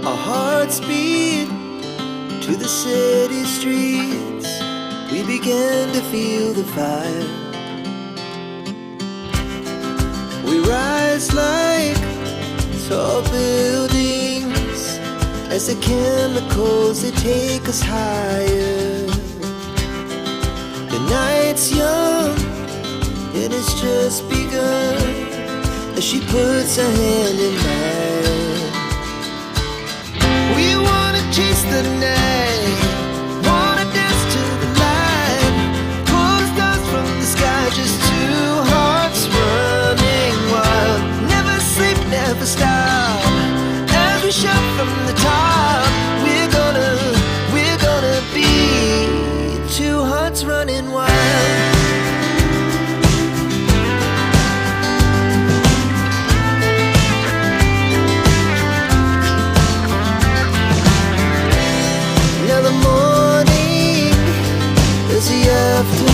Our hearts beat to the city streets. We began to feel the fire. We rise like tall buildings as the chemicals, they take us higher. The night's young and it's just begun as she puts her hand in mine. We wanna chase the night, wanna dance to the light, pull stars from the sky, just two hearts running wild. Never sleep, never stop, as we shout from the top. We're gonna be two hearts running wild. Now the morning is the afternoon.